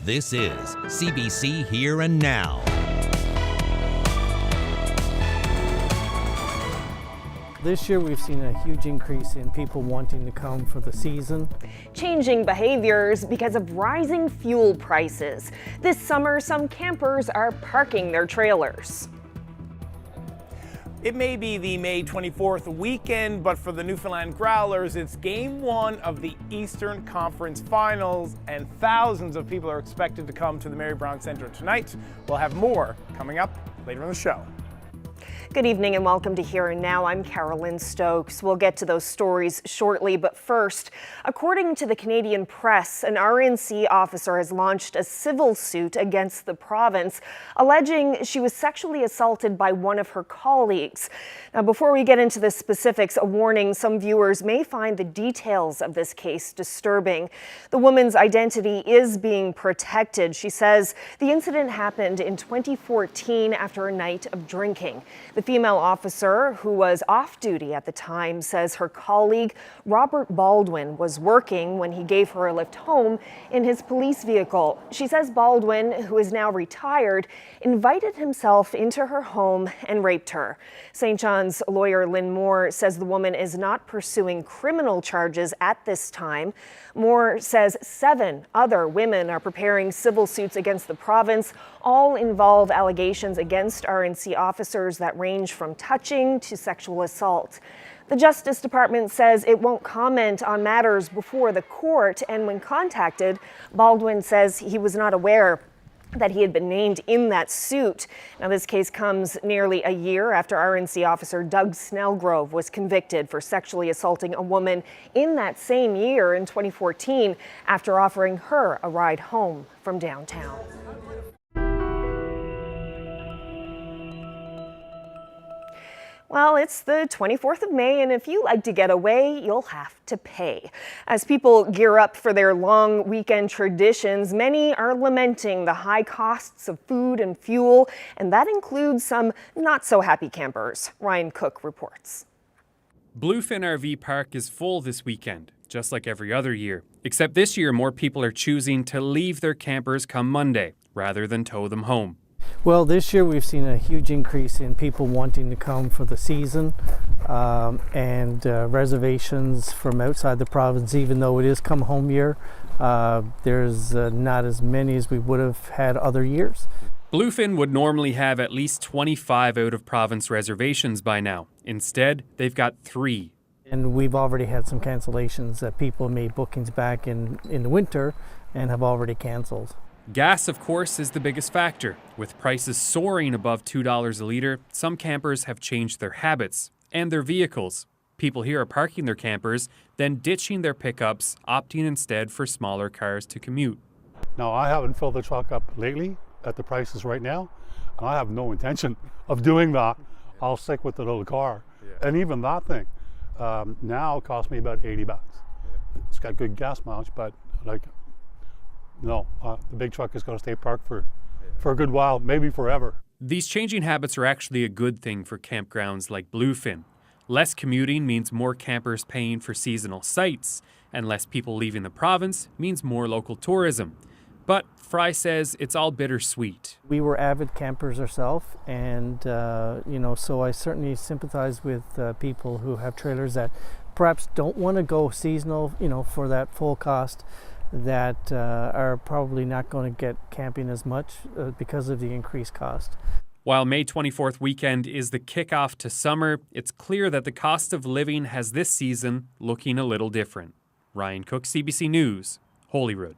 This is CBC Here and Now. This year we've seen a huge increase in people wanting to come for the season. Changing behaviors because of rising fuel prices. This summer, some campers are parking their trailers. It may be the May 24th weekend, but for the Newfoundland Growlers, it's Game 1 of the Eastern Conference Finals, and thousands of people are expected to come to the Mary Brown Centre tonight. We'll have more coming up later in the show. Good evening and welcome to Here and Now. I'm Carolyn Stokes. We'll get to those stories shortly, but first, according to the Canadian Press, an RNC officer has launched a civil suit against the province, alleging she was sexually assaulted by one of her colleagues. Now, before we get into the specifics, a warning: some viewers may find the details of this case disturbing. The woman's identity is being protected. She says the incident happened in 2014 after a night of drinking. The female officer, who was off duty at the time, says her colleague Robert Baldwin was working when he gave her a lift home in his police vehicle. She says Baldwin, who is now retired, invited himself into her home and raped her. St. John's lawyer Lynn Moore says the woman is not pursuing criminal charges at this time. Moore says 7 other women are preparing civil suits against the province. All involve allegations against RNC officers that range from touching to sexual assault. The Justice Department says it won't comment on matters before the court, and when contacted, Baldwin says he was not aware that he had been named in that suit. Now, this case comes nearly a year after RNC officer Doug Snellgrove was convicted for sexually assaulting a woman in that same year in 2014 after offering her a ride home from downtown. Well, it's the 24th of May, and if you like to get away, you'll have to pay. As people gear up for their long weekend traditions, many are lamenting the high costs of food and fuel, and that includes some not-so-happy campers. Ryan Cook reports. Bluefin RV Park is full this weekend, just like every other year. Except this year, more people are choosing to leave their campers come Monday, rather than tow them home. Well, this year we've seen a huge increase in people wanting to come for the season, and reservations from outside the province. Even though it is come home year, there's not as many as we would have had other years. Bluefin would normally have at least 25 out-of-province reservations by now. Instead, they've got 3. And we've already had some cancellations that people made bookings back in the winter and have already canceled. Gas, of course, is the biggest factor. With prices soaring above $2 a litre, some campers have changed their habits and their vehicles. People here are parking their campers, then ditching their pickups, opting instead for smaller cars to commute. Now, I haven't filled the truck up lately at the prices right now, and I have no intention of doing that. I'll stick with the little car. And even that thing now costs me about $80. It's got good gas mileage, but no, the big truck is going to stay parked for a good while, maybe forever. These changing habits are actually a good thing for campgrounds like Bluefin. Less commuting means more campers paying for seasonal sites, and less people leaving the province means more local tourism. But Fry says it's all bittersweet. We were avid campers ourselves, and so I certainly sympathize with people who have trailers that perhaps don't want to go seasonal, for that full cost, that are probably not going to get camping as much because of the increased cost. While May 24th weekend is the kickoff to summer, it's clear that the cost of living has this season looking a little different. Ryan Cook, CBC News, Holyrood.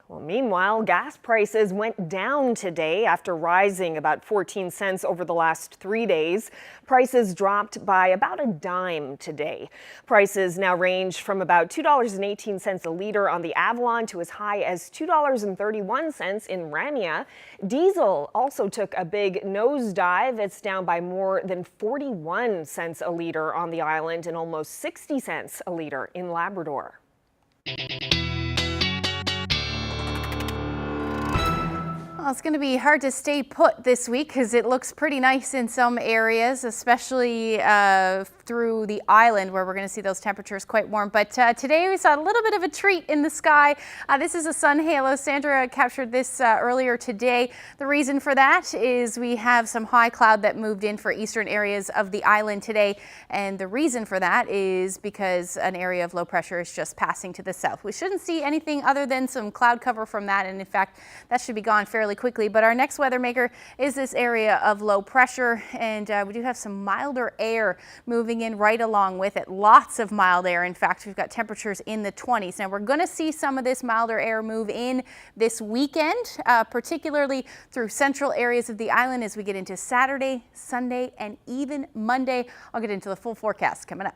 Well, meanwhile, gas prices went down today after rising about 14 cents over the last 3 days. Prices dropped by about a dime today. Prices now range from about $2.18 a litre on the Avalon to as high as $2.31 in Ramia. Diesel also took a big nosedive. It's down by more than 41 cents a litre on the island and almost 60 cents a litre in Labrador. Well, it's going to be hard to stay put this week because it looks pretty nice in some areas, especially through the island where we're going to see those temperatures quite warm. But today we saw a little bit of a treat in the sky. This is a sun halo. Sandra captured this earlier today. The reason for that is we have some high cloud that moved in for eastern areas of the island today. And the reason for that is because an area of low pressure is just passing to the south. We shouldn't see anything other than some cloud cover from that. And in fact, that should be gone fairly quickly. But our next weather maker is this area of low pressure, and we do have some milder air moving in right along with it. Lots of mild air. In fact, we've got temperatures in the 20s. Now we're going to see some of this milder air move in this weekend, particularly through central areas of the island as we get into Saturday, Sunday, and even Monday. I'll get into the full forecast coming up.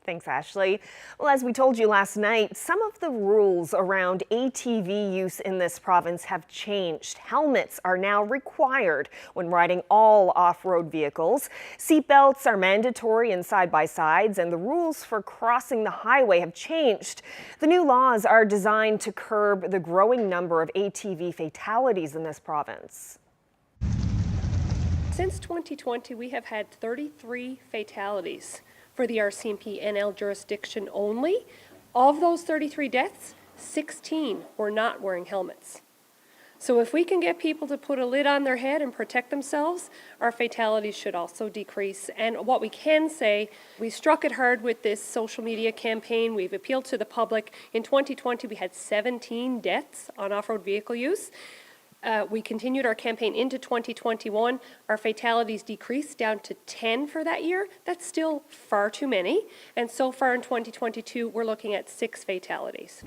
Thanks, Ashley. Well, as we told you last night, some of the rules around ATV use in this province have changed. Helmets are now required when riding all off-road vehicles. Seatbelts are mandatory in side-by-sides, and the rules for crossing the highway have changed. The new laws are designed to curb the growing number of ATV fatalities in this province. Since 2020, we have had 33 fatalities for the RCMP NL jurisdiction only. Of those 33 deaths, 16 were not wearing helmets. So if we can get people to put a lid on their head and protect themselves, our fatalities should also decrease. And what we can say, we struck it hard with this social media campaign. We've appealed to the public. In 2020, we had 17 deaths on off-road vehicle use. We continued our campaign into 2021. Our fatalities decreased down to 10 for that year. That's still far too many. And so far in 2022, we're looking at 6 fatalities.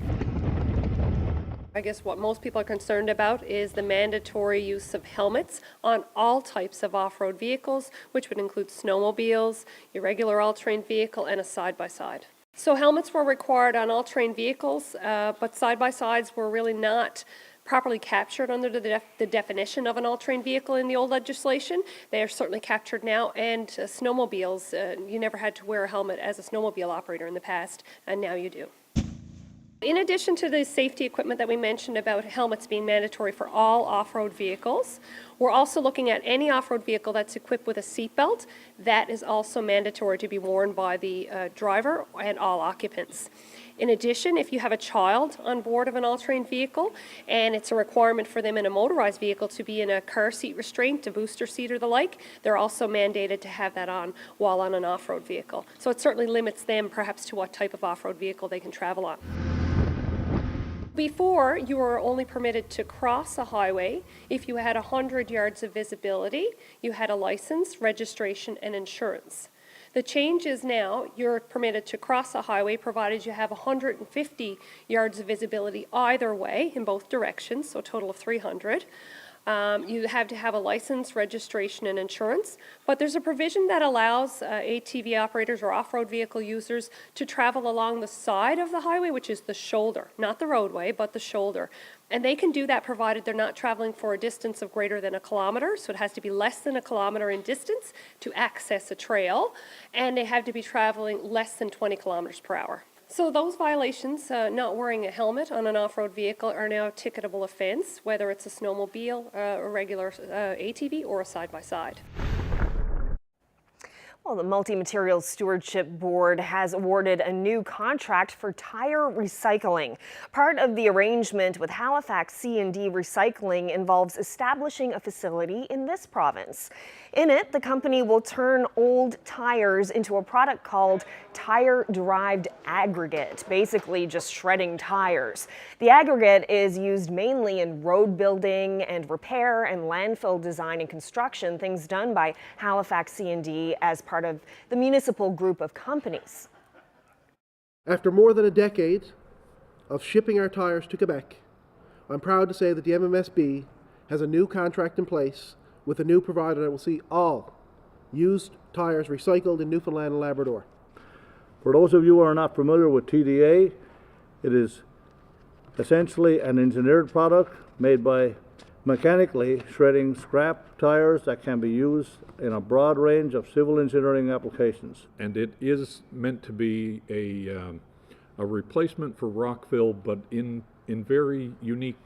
I guess what most people are concerned about is the mandatory use of helmets on all types of off-road vehicles, which would include snowmobiles, your regular all-terrain vehicle, and a side-by-side. So helmets were required on all-terrain vehicles, but side-by-sides were really not properly captured under the definition of an all-terrain vehicle in the old legislation. They are certainly captured now, and snowmobiles, you never had to wear a helmet as a snowmobile operator in the past, and now you do. In addition to the safety equipment that we mentioned about helmets being mandatory for all off-road vehicles, we're also looking at any off-road vehicle that's equipped with a seatbelt. That is also mandatory to be worn by the driver and all occupants. In addition, if you have a child on board of an all-terrain vehicle and it's a requirement for them in a motorized vehicle to be in a car seat restraint, a booster seat or the like, they're also mandated to have that on while on an off-road vehicle. So it certainly limits them perhaps to what type of off-road vehicle they can travel on. Before, you were only permitted to cross a highway if you had 100 yards of visibility, you had a license, registration, and insurance. The change is now you're permitted to cross a highway provided you have 150 yards of visibility either way in both directions, so a total of 300. You have to have a license, registration, and insurance, but there's a provision that allows ATV operators or off-road vehicle users to travel along the side of the highway, which is the shoulder, not the roadway, but the shoulder. And they can do that provided they're not traveling for a distance of greater than 1 kilometer, so it has to be less than 1 kilometer in distance to access a trail, and they have to be traveling less than 20 kilometers per hour. So those violations, not wearing a helmet on an off-road vehicle, are now a ticketable offence, whether it's a snowmobile, a regular ATV, or a side-by-side. Well, the Multi-Materials Stewardship Board has awarded a new contract for tire recycling. Part of the arrangement with Halifax C&D Recycling involves establishing a facility in this province. In it, the company will turn old tires into a product called tire-derived aggregate, basically just shredding tires. The aggregate is used mainly in road building and repair and landfill design and construction, things done by Halifax C&D as part of the municipal group of companies. After more than a decade of shipping our tires to Quebec, I'm proud to say that the MMSB has a new contract in place with a new provider that will see all used tires recycled in Newfoundland and Labrador. For those of you who are not familiar with TDA, it is essentially an engineered product made by mechanically shredding scrap tires that can be used in a broad range of civil engineering applications. And it is meant to be a replacement for rock fill, but in very unique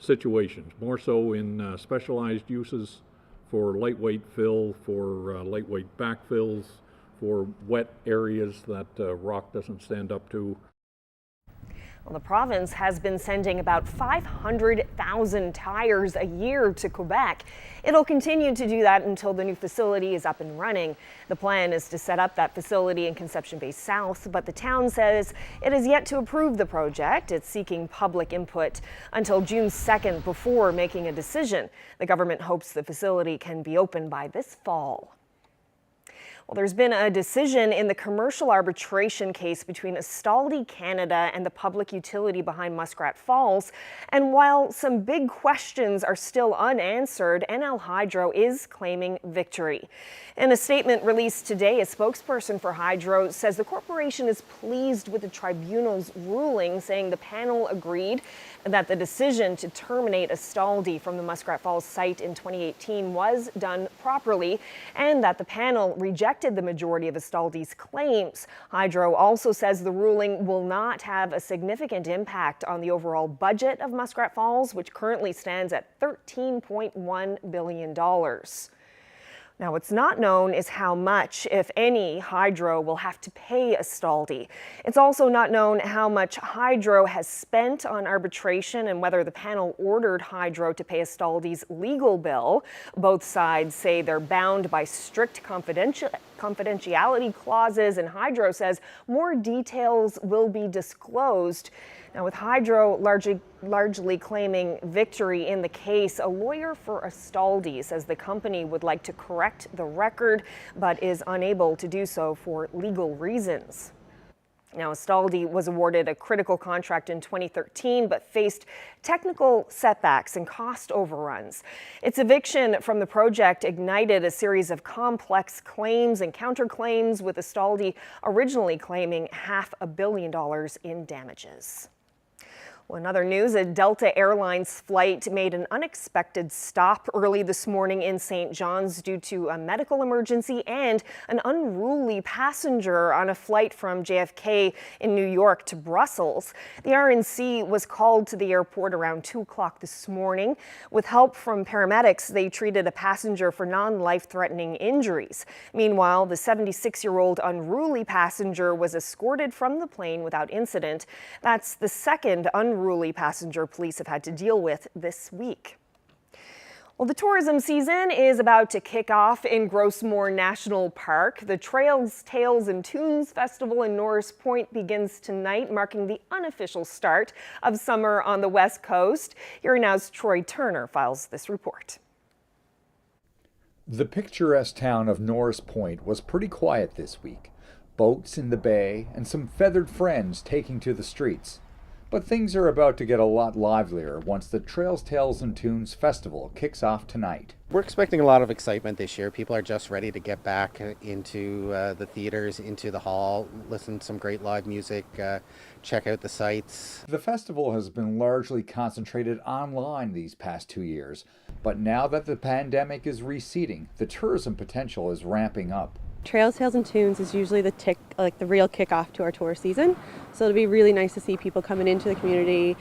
situations, more so in specialized uses for lightweight fill, for lightweight backfills, for wet areas that rock doesn't stand up to. Well, the province has been sending about 500,000 tires a year to Quebec. It'll continue to do that until the new facility is up and running. The plan is to set up that facility in Conception Bay South, but the town says it has yet to approve the project. It's seeking public input until June 2nd before making a decision. The government hopes the facility can be open by this fall. Well, there's been a decision in the commercial arbitration case between Astaldi Canada and the public utility behind Muskrat Falls. And while some big questions are still unanswered, NL Hydro is claiming victory. In a statement released today, a spokesperson for Hydro says the corporation is pleased with the tribunal's ruling, saying the panel agreed that the decision to terminate Astaldi from the Muskrat Falls site in 2018 was done properly, and that the panel rejected the majority of Astaldi's claims. Hydro also says the ruling will not have a significant impact on the overall budget of Muskrat Falls, which currently stands at $13.1 billion. Now, what's not known is how much, if any, Hydro will have to pay Astaldi. It's also not known how much Hydro has spent on arbitration and whether the panel ordered Hydro to pay Astaldi's legal bill. Both sides say they're bound by strict confidentiality clauses, and Hydro says more details will be disclosed. Now, with Hydro largely claiming victory in the case, a lawyer for Astaldi says the company would like to correct the record, but is unable to do so for legal reasons. Now, Astaldi was awarded a critical contract in 2013, but faced technical setbacks and cost overruns. Its eviction from the project ignited a series of complex claims and counterclaims, with Astaldi originally claiming $500 million in damages. Well, in other news, a Delta Airlines flight made an unexpected stop early this morning in St. John's due to a medical emergency and an unruly passenger on a flight from JFK in New York to Brussels. The RNC was called to the airport around 2 o'clock this morning. With help from paramedics, they treated a passenger for non-life-threatening injuries. Meanwhile, the 76-year-old unruly passenger was escorted from the plane without incident. That's the second unruly passenger police have had to deal with this week. Well, the tourism season is about to kick off in Gros Morne National Park. The Trails, Tales and Tunes Festival in Norris Point begins tonight, marking the unofficial start of summer on the West Coast. Here now's Troy Turner files this report. The picturesque town of Norris Point was pretty quiet this week. Boats in the bay and some feathered friends taking to the streets. But things are about to get a lot livelier once the Trails, Tales and Tunes Festival kicks off tonight. We're expecting a lot of excitement this year. People are just ready to get back into the theaters, into the hall, listen to some great live music, check out the sights. The festival has been largely concentrated online these past 2 years, but now that the pandemic is receding, the tourism potential is ramping up. Trails, Tales and Tunes is usually the real kickoff to our tour season. So it'll be really nice to see people coming into the community,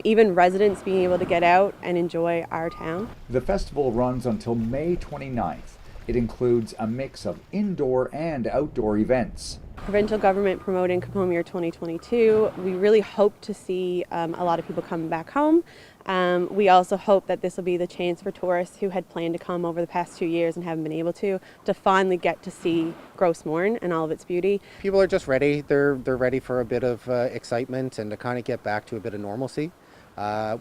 even residents being able to get out and enjoy our town. The festival runs until May 29th. It includes a mix of indoor and outdoor events. Provincial government promoting Come Home Year 2022. We really hope to see a lot of people coming back home. We also hope that this will be the chance for tourists who had planned to come over the past 2 years and haven't been able to finally get to see Gros Morne and all of its beauty. People are just ready. They're ready for a bit of excitement and to kind of get back to a bit of normalcy.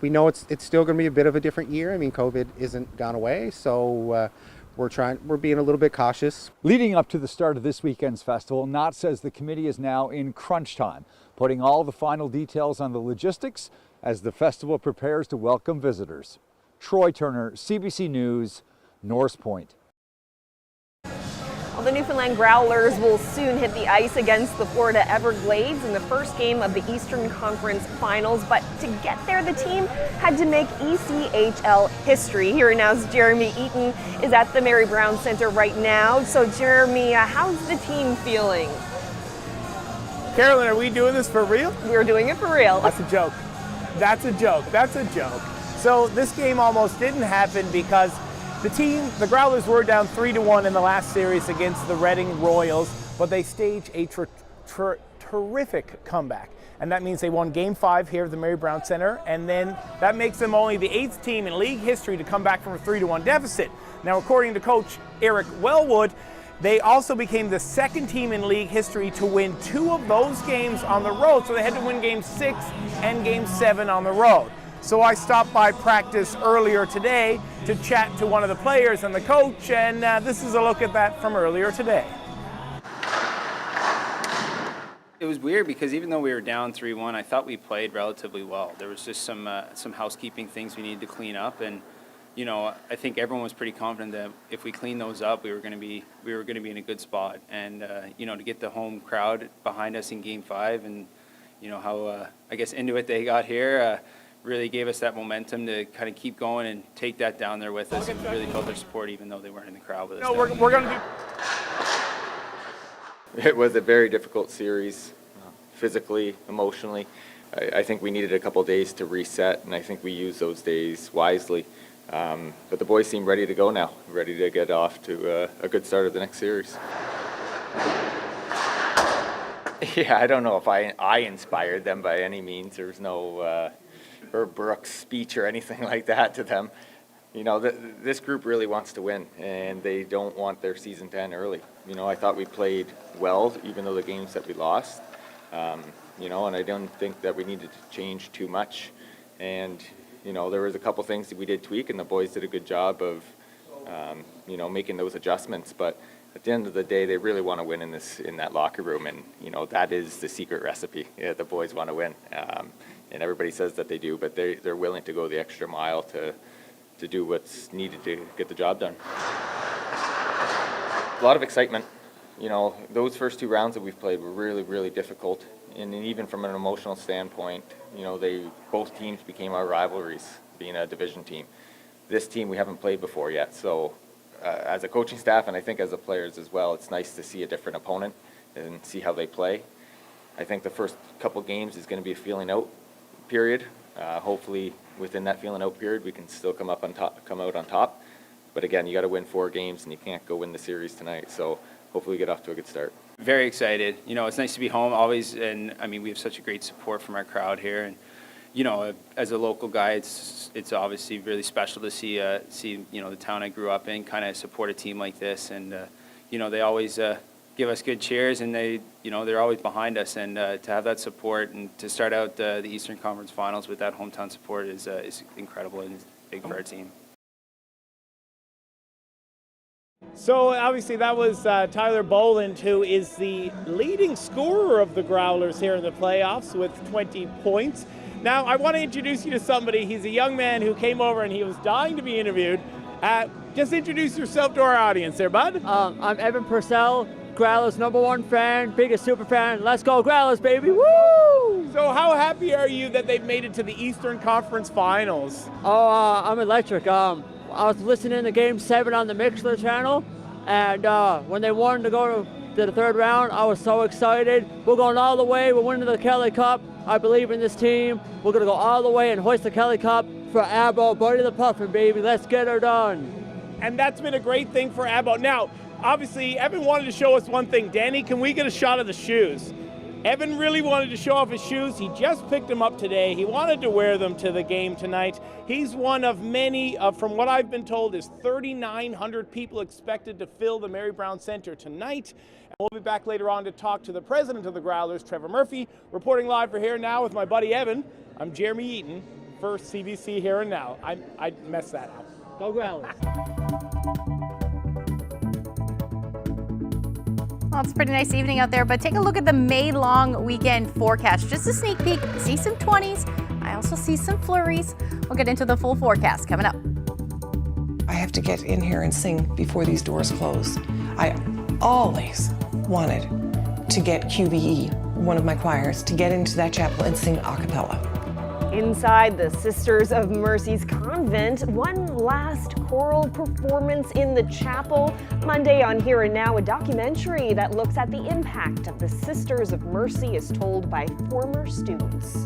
We know it's still going to be a bit of a different year. I mean, COVID isn't gone away, so we're being a little bit cautious. Leading up to the start of this weekend's festival, Knott says the committee is now in crunch time, putting all the final details on the logistics as the festival prepares to welcome visitors. Troy Turner, CBC News, Norris Point. Well, the Newfoundland Growlers will soon hit the ice against the Florida Everglades in the first game of the Eastern Conference Finals. But to get there, the team had to make ECHL history. Here now's Jeremy Eaton is at the Mary Brown Center right now. So, Jeremy, how's the team feeling? Carolyn, are we doing this for real? We're doing it for real. That's a joke. That's a joke. That's a joke. So this game almost didn't happen because the Growlers were down 3-1 in the last series against the Reading Royals, but they staged a terrific comeback. And that means they won Game 5 here at the Mary Brown Centre, and then that makes them only the 8th team in league history to come back from a 3-1 deficit. Now, according to coach Eric Wellwood, they also became the 2nd team in league history to win 2 of those games on the road, so they had to win Game 6 and Game 7 on the road. So I stopped by practice earlier today to chat to one of the players and the coach, and this is a look at that from earlier today. It was weird because even though we were down 3-1, I thought we played relatively well. There was just some housekeeping things we needed to clean up, and I think everyone was pretty confident that if we cleaned those up, we were going to be in a good spot. And to get the home crowd behind us in Game 5, and how I guess into it they got here. Really gave us that momentum to kind of keep going and take that down there with us, and we really felt their support even though they weren't in the crowd with us. No, we're going to do... It was a very difficult series, physically, emotionally. I think we needed a couple of days to reset, and I think we used those days wisely. But the boys seem ready to go now, ready to get off to a good start of the next series. Yeah, I don't know if I inspired them by any means. There was no Herb Brooks speech or anything like that to them. This group really wants to win, and they don't want their season to end early. I thought we played well, even though the games that we lost. And I don't think that we needed to change too much. And, there was a couple things that we did tweak, and the boys did a good job of, making those adjustments. But at the end of the day, they really want to win in that locker room, and, that is the secret recipe. Yeah, the boys want to win. And everybody says that they do, but they're willing to go the extra mile to do what's needed to get the job done. A lot of excitement. Those first 2 rounds that we've played were really, really difficult. And even from an emotional standpoint, both teams became our rivalries, being a division team. This team we haven't played before yet, so as a coaching staff, and I think as the players as well, it's nice to see a different opponent and see how they play. I think the first couple games is going to be a feeling out period. Hopefully within that feeling out period we can still come out on top. But again, you got to win 4 games, and you can't go win the series tonight. So hopefully we get off to a good start. Very excited. It's nice to be home always, and we have such a great support from our crowd here. And as a local guy, it's obviously really special to see the town I grew up in kind of support a team like this. And they always give us good cheers, and they're always behind us. And to have that support and to start out the Eastern Conference Finals with that hometown support is incredible, and it's big for our team. So obviously that was Tyler Boland, who is the leading scorer of the Growlers here in the playoffs with 20 points. Now I want to introduce you to somebody. He's a young man who came over and he was dying to be interviewed. Just introduce yourself to our audience there, bud. I'm Evan Purcell, Growlers #1 fan, biggest super fan. Let's go Growlers, baby, woo! So how happy are you that they've made it to the Eastern Conference Finals? Oh, I'm electric. I was listening to Game 7 on the Mixler channel, and when they won to go to the 3rd round, I was so excited. We're going all the way. We're winning the Kelly Cup. I believe in this team. We're going to go all the way and hoist the Kelly Cup for Abbo. Buddy the Puffin, baby. Let's get her done. And that's been a great thing for Abbo. Now, obviously, Evan wanted to show us one thing. Danny, can we get a shot of the shoes? Evan really wanted to show off his shoes. He just picked them up today. He wanted to wear them to the game tonight. He's one of many, from what I've been told, is 3,900 people expected to fill the Mary Brown Centre tonight. And we'll be back later on to talk to the president of the Growlers, Trevor Murphy, reporting live for Here and Now with my buddy Evan. I'm Jeremy Eaton for CBC Here and Now. I messed that up. Go Growlers. Well, it's a pretty nice evening out there, but take a look at the May long weekend forecast. Just a sneak peek. See some 20s. I also see some flurries. We'll get into the full forecast coming up. I have to get in here and sing before these doors close. I always wanted to get QBE, one of my choirs, to get into that chapel and sing a cappella. Inside the Sisters of Mercy's convent, one last choral performance in the chapel. Monday on Here and Now, a documentary that looks at the impact of the Sisters of Mercy as told by former students.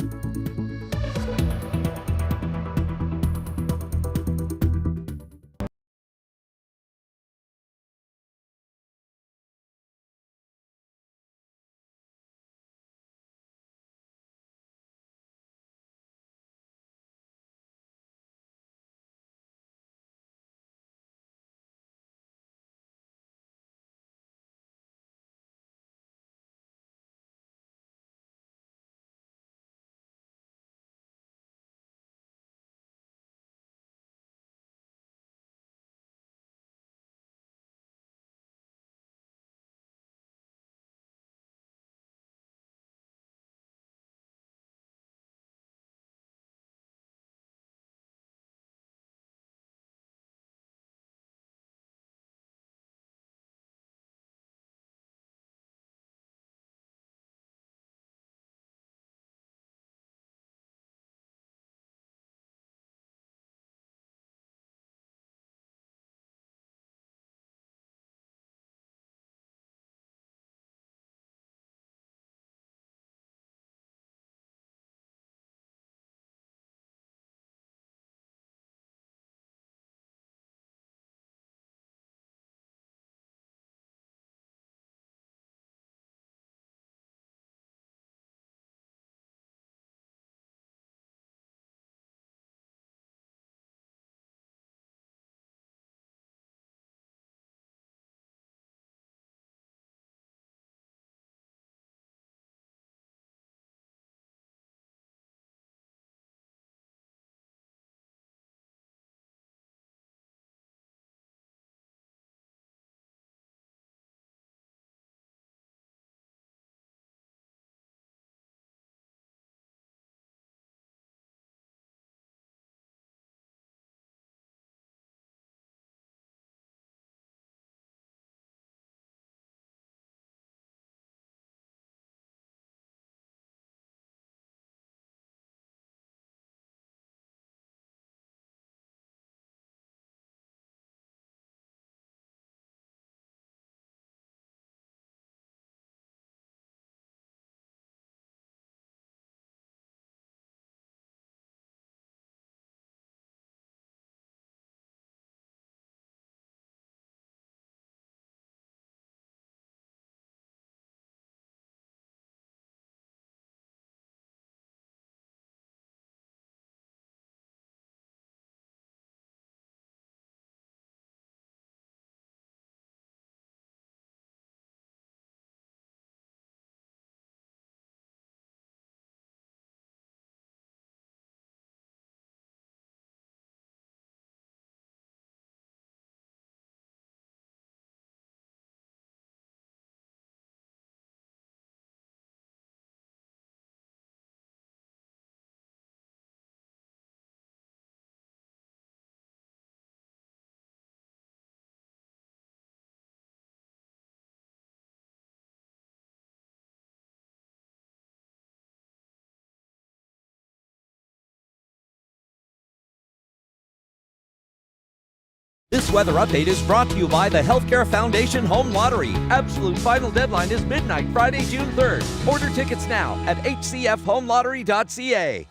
This weather update is brought to you by the Healthcare Foundation Home Lottery. Absolute final deadline is midnight, Friday, June 3rd. Order tickets now at hcfhomelottery.ca.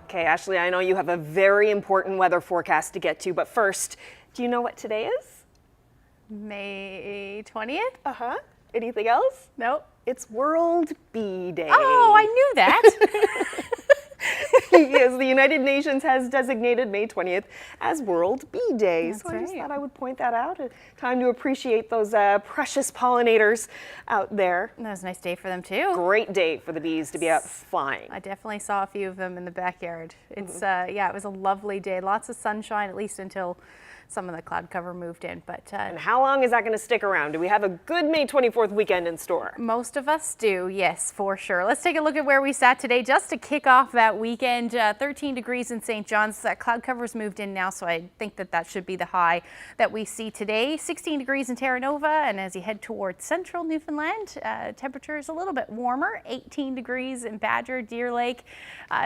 Okay, Ashley, I know you have a very important weather forecast to get to, but first, do you know what today is? May 20th? Uh-huh. Anything else? Nope. It's World Bee Day. Oh, I knew that. Yes, the United Nations has designated May 20th as World Bee Day. That's so I just right. thought I would point that out. A time to appreciate those precious pollinators out there. That was a nice day for them too. Great day for the bees to be out flying. I definitely saw a few of them in the backyard. It's yeah, it was a lovely day. Lots of sunshine, at least until some of the cloud cover moved in. But and how long is that going to stick around? Do we have a good May 24th weekend in store? Most of us do, yes, for sure. Let's take a look at where we sat today just to kick off that weekend. 13 degrees in St. John's. That cloud cover's moved in now, so I think that should be the high that we see today. 16 degrees in Terra Nova, and as you head towards central Newfoundland, temperature is a little bit warmer. 18 degrees in Badger, Deer Lake.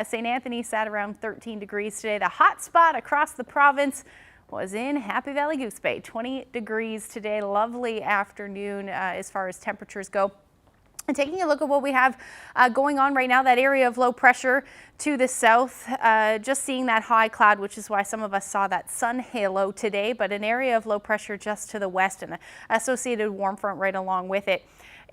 St. Anthony sat around 13 degrees today. The hot spot across the province was in Happy Valley Goose Bay. 20 degrees today. Lovely afternoon as far as temperatures go. And taking a look at what we have going on right now, that area of low pressure to the south, just seeing that high cloud, which is why some of us saw that sun halo today, but an area of low pressure just to the west and the associated warm front right along with it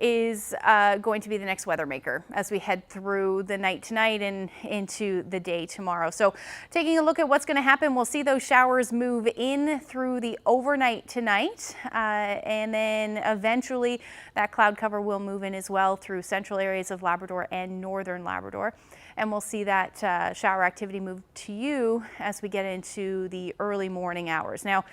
is going to be the next weather maker as we head through the night tonight and into the day tomorrow. So taking a look at what's going to happen, we'll see those showers move in through the overnight tonight, and then eventually that cloud cover will move in as well through central areas of Labrador and northern Labrador. And we'll see that shower activity move to you as we get into the early morning hours. Now,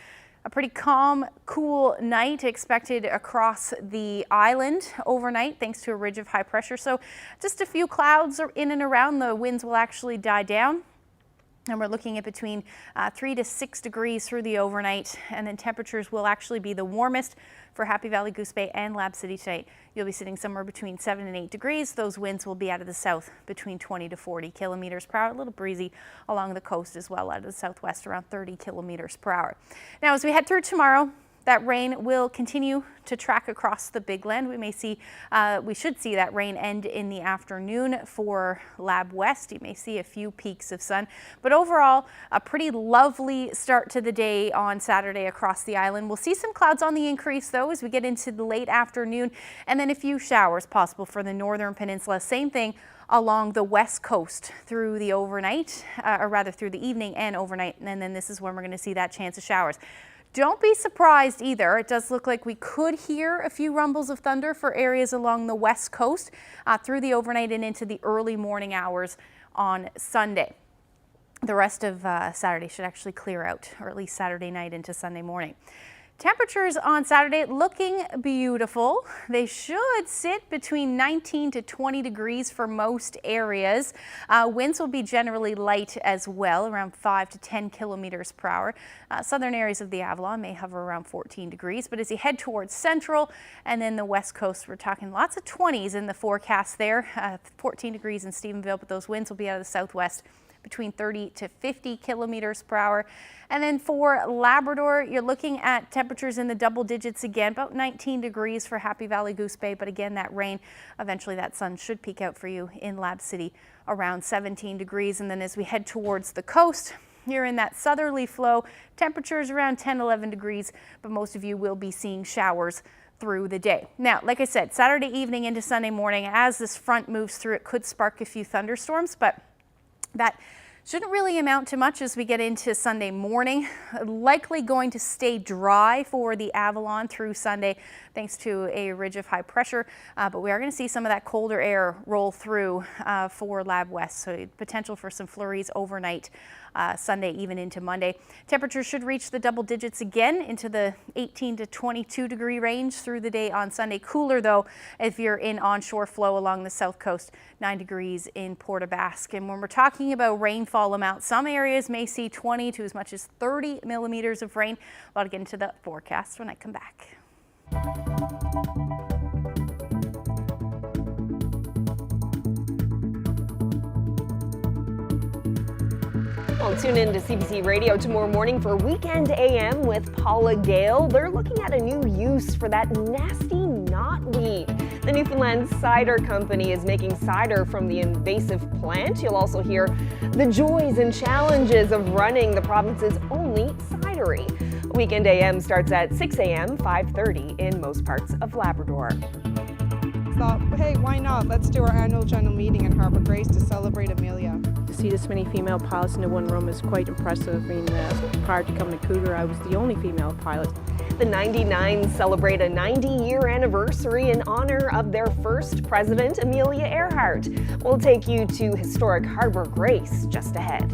a pretty calm, cool night expected across the island overnight thanks to a ridge of high pressure. So just a few clouds are in and around. The winds will actually die down. And we're looking at between 3 to 6 degrees through the overnight. And then temperatures will actually be the warmest for Happy Valley, Goose Bay and Lab City tonight. You'll be sitting somewhere between 7 and 8 degrees. Those winds will be out of the south between 20 to 40 kilometers per hour. A little breezy along the coast as well, out of the southwest around 30 kilometers per hour. Now, as we head through tomorrow, that rain will continue to track across the Big Land. We should see that rain end in the afternoon for Lab West. You may see a few peaks of sun, but overall, a pretty lovely start to the day on Saturday across the island. We'll see some clouds on the increase though as we get into the late afternoon, and then a few showers possible for the northern peninsula. Same thing along the west coast through the overnight, or rather through the evening and overnight, and then this is when we're going to see that chance of showers. Don't be surprised either. It does look like we could hear a few rumbles of thunder for areas along the west coast through the overnight and into the early morning hours on Sunday. The rest of Saturday should actually clear out, or at least Saturday night into Sunday morning. Temperatures on Saturday looking beautiful. They should sit between 19 to 20 degrees for most areas. Winds will be generally light as well, around 5 to 10 kilometers per hour. Southern areas of the Avalon may hover around 14 degrees, but as you head towards central and then the west coast, we're talking lots of 20s in the forecast there. 14 degrees in Stephenville, but those winds will be out of the southwest between 30 to 50 kilometers per hour. And then for Labrador, you're looking at temperatures in the double digits again, about 19 degrees for Happy Valley, Goose Bay. But again, that rain, eventually that sun should peak out for you in Lab City around 17 degrees. And then as we head towards the coast, you're in that southerly flow, temperatures around 10, 11 degrees, but most of you will be seeing showers through the day. Now, like I said, Saturday evening into Sunday morning, as this front moves through, it could spark a few thunderstorms, but that shouldn't really amount to much as we get into Sunday morning. Likely going to stay dry for the Avalon through Sunday thanks to a ridge of high pressure, but we are going to see some of that colder air roll through for Lab West, so potential for some flurries overnight Sunday, even into Monday. Temperatures should reach the double digits again into the 18 to 22 degree range through the day on Sunday. Cooler though if you're in onshore flow along the south coast, 9 degrees in Port aux Basques. And when we're talking about rainfall amounts, some areas may see 20 to as much as 30 millimeters of rain. I'll get into the forecast when I come back. Well, tune in to CBC Radio tomorrow morning for Weekend AM with Paula Gale. They're looking at a new use for that nasty knotweed. The Newfoundland Cider Company is making cider from the invasive plant. You'll also hear the joys and challenges of running the province's only cidery. Weekend AM starts at 6 a.m., 5:30 in most parts of Labrador. Thought, hey, why not? Let's do our annual general meeting in Harbour Grace to celebrate Amelia. To see this many female pilots in one room is quite impressive. I mean, prior to coming to Cougar, I was the only female pilot. The 99s celebrate a 90-year anniversary in honor of their first president, Amelia Earhart. We'll take you to historic Harbour Grace just ahead.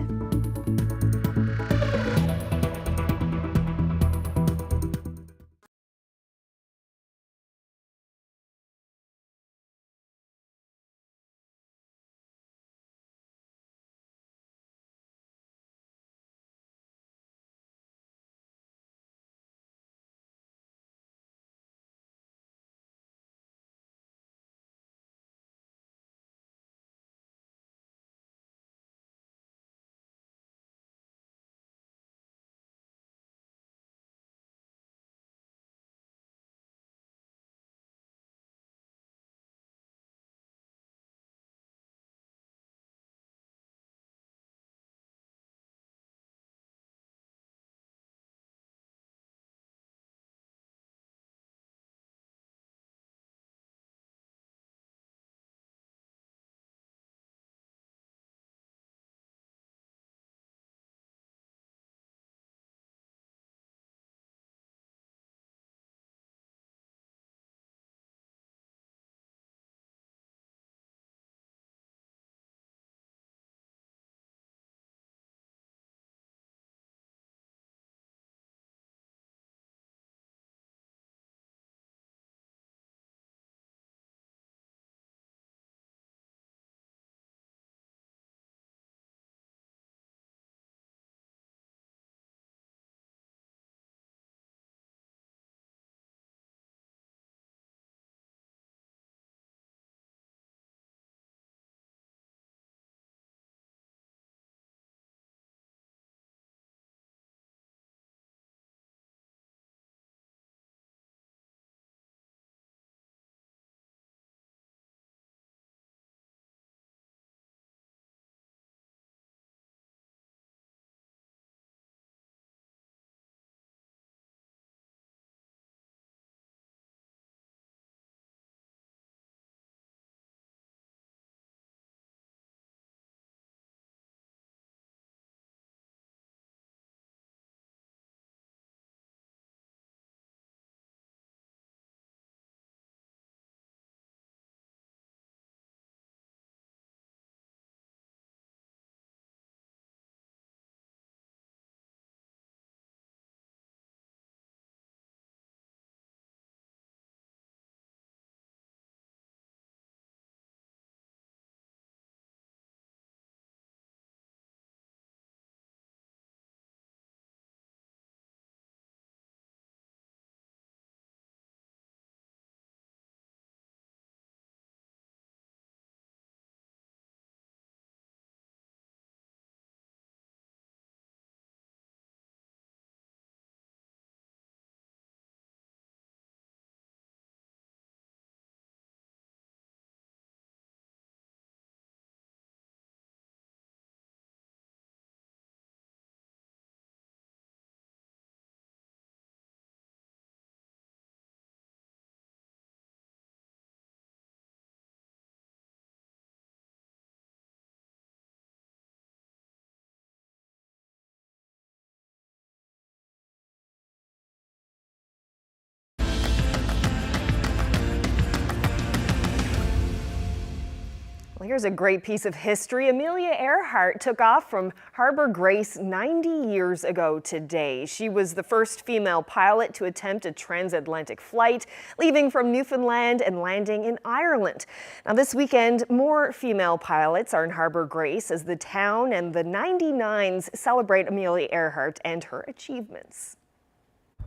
Well, here's a great piece of history. Amelia Earhart took off from Harbour Grace 90 years ago today. She was the first female pilot to attempt a transatlantic flight, leaving from Newfoundland and landing in Ireland. Now, this weekend, more female pilots are in Harbour Grace as the town and the 99s celebrate Amelia Earhart and her achievements.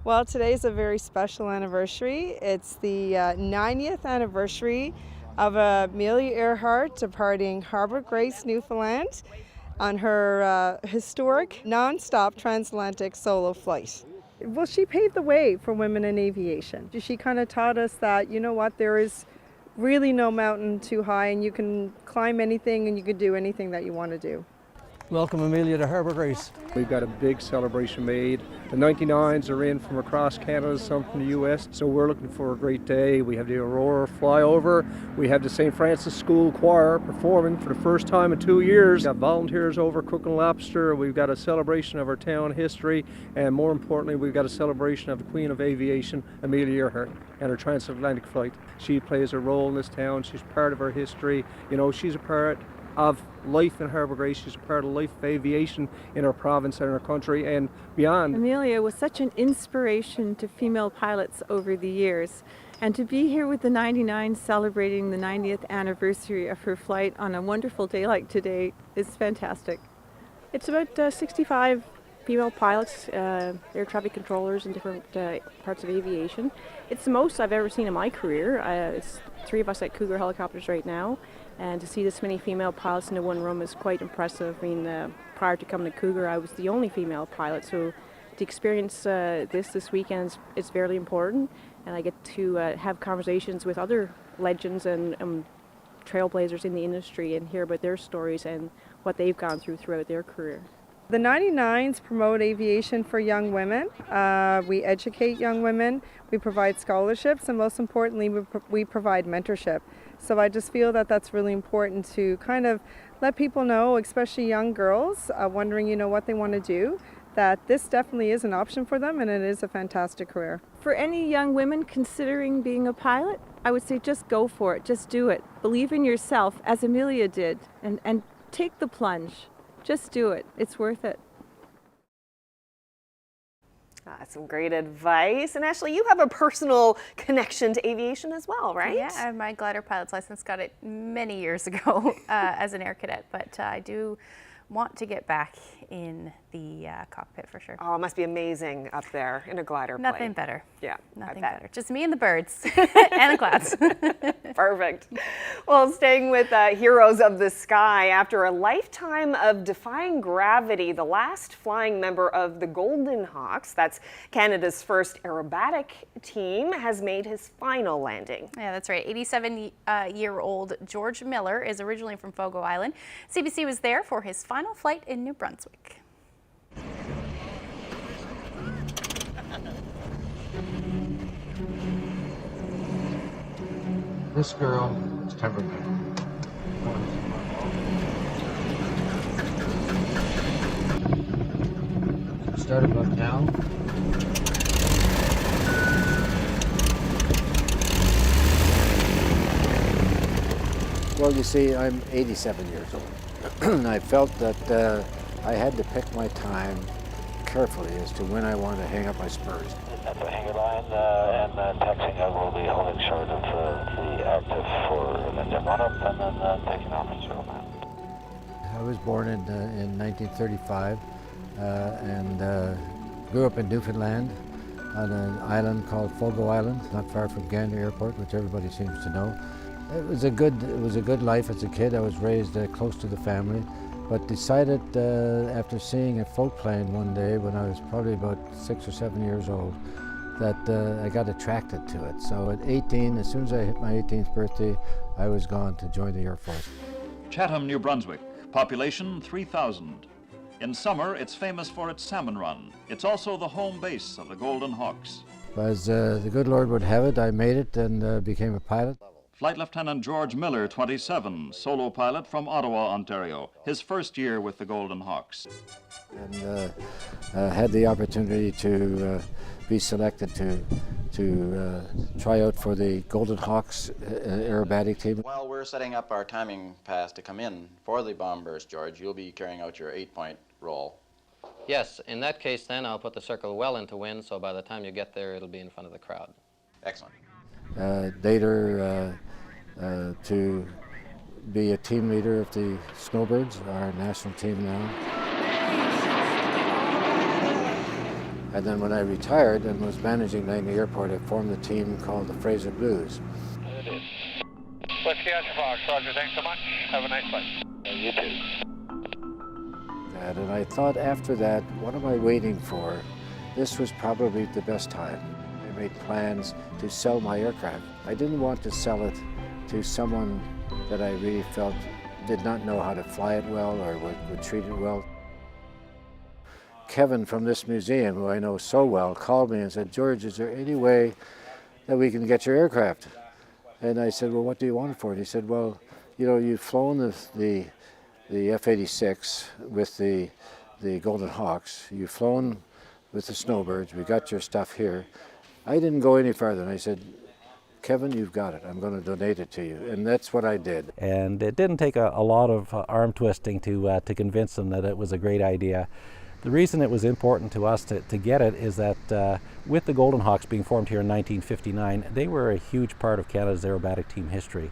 Well, today's a very special anniversary. It's the 90th anniversary of Amelia Earhart departing Harbour Grace, Newfoundland. on her historic non-stop transatlantic solo flight. Well, she paved the way for women in aviation. She kind of taught us that, you know what, there is really no mountain too high and you can climb anything and you can do anything that you want to do. Welcome, Amelia, to Harbour Grace. We've got a big celebration made. The 99s are in from across Canada, some from the US, so we're looking for a great day. We have the Aurora flyover. We have the St. Francis School Choir performing for the first time in 2 years. We've got volunteers over cooking lobster. We've got a celebration of our town history, and more importantly, we've got a celebration of the Queen of Aviation, Amelia Earhart, and her transatlantic flight. She plays a role in this town. She's part of our history. You know, she's a part of life in Harbour Grace. She's a part of life of aviation in our province and our country and beyond. Amelia was such an inspiration to female pilots over the years, and to be here with the 99 celebrating the 90th anniversary of her flight on a wonderful day like today is fantastic. It's about 65 female pilots, air traffic controllers in different parts of aviation. It's the most I've ever seen in my career. It's 3 of us at Cougar Helicopters right now, and to see this many female pilots in one room is quite impressive. I mean, prior to coming to Cougar, I was the only female pilot, so to experience this weekend is very important, and I get to have conversations with other legends and trailblazers in the industry and hear about their stories and what they've gone through throughout their career. The 99s promote aviation for young women. We educate young women, we provide scholarships, and most importantly, we provide mentorship. So I just feel that that's really important to kind of let people know, especially young girls wondering, you know, what they want to do, that this definitely is an option for them and it is a fantastic career. For any young women considering being a pilot, I would say just go for it, just do it. Believe in yourself, as Amelia did, and take the plunge. Just do it. It's worth it. Some great advice. And Ashley, you have a personal connection to aviation as well, right? Yeah, I have my glider pilot's license, got it many years ago as an air cadet, but I do want to get back in the cockpit for sure. Oh, it must be amazing up there in a glider plane. Nothing better. Yeah, nothing better. Just me and the birds and the clouds. Perfect. Well, staying with Heroes of the Sky, after a lifetime of defying gravity, the last flying member of the Golden Hawks, that's Canada's first aerobatic team, has made his final landing. Yeah, that's right. 87-year-old George Miller is originally from Fogo Island. CBC was there for his final flight in New Brunswick. This girl is temperamental. Start above now. Well, you see, I'm 87 years old. And I felt that I had to pick my time carefully as to when I wanted to hang up my spurs. At the hangar line and taxiing, I will be holding short of the active for engine run-up and then taking off in 0 man. I was born in 1935 and grew up in Newfoundland on an island called Fogo Island, not far from Gander Airport, which everybody seems to know. It was a good life as a kid. I was raised close to the family, but decided after seeing a float plane one day when I was probably about 6 or 7 years old that I got attracted to it. So at 18, as soon as I hit my 18th birthday, I was gone to join the Air Force. Chatham, New Brunswick, population 3,000. In summer, it's famous for its salmon run. It's also the home base of the Golden Hawks. As the good Lord would have it, I made it and became a pilot. Flight Lieutenant George Miller, 27, solo pilot from Ottawa, Ontario, his first year with the Golden Hawks. And had the opportunity to be selected to try out for the Golden Hawks aerobatic team. While we're setting up our timing pass to come in for the bomb burst, George, you'll be carrying out your 8-point roll. Yes, in that case then I'll put the circle well into wind, so by the time you get there it'll be in front of the crowd. Excellent. Later to be a team leader of the Snowbirds, our national team now. And then when I retired and was managing Langley Airport, I formed a team called the Fraser Blues. It is. Whiskey Oscar Fox, Roger, thanks so much. Have a nice flight. You too. had, and I thought after that, what am I waiting for? This was probably the best time. I made plans to sell my aircraft. I didn't want to sell it to someone that I really felt did not know how to fly it well or would treat it well. Kevin from this museum, who I know so well, called me and said, "George, is there any way that we can get your aircraft?" And I said, "Well, what do you want it for?" And he said, "Well, you know, you've flown the F-86 with the Golden Hawks. You've flown with the Snowbirds. We got your stuff here." I didn't go any further, and I said, "Kevin, you've got it. I'm going to donate it to you." And that's what I did. And it didn't take a lot of arm twisting to convince them that it was a great idea. The reason it was important to us to get it is that with the Golden Hawks being formed here in 1959, they were a huge part of Canada's aerobatic team history.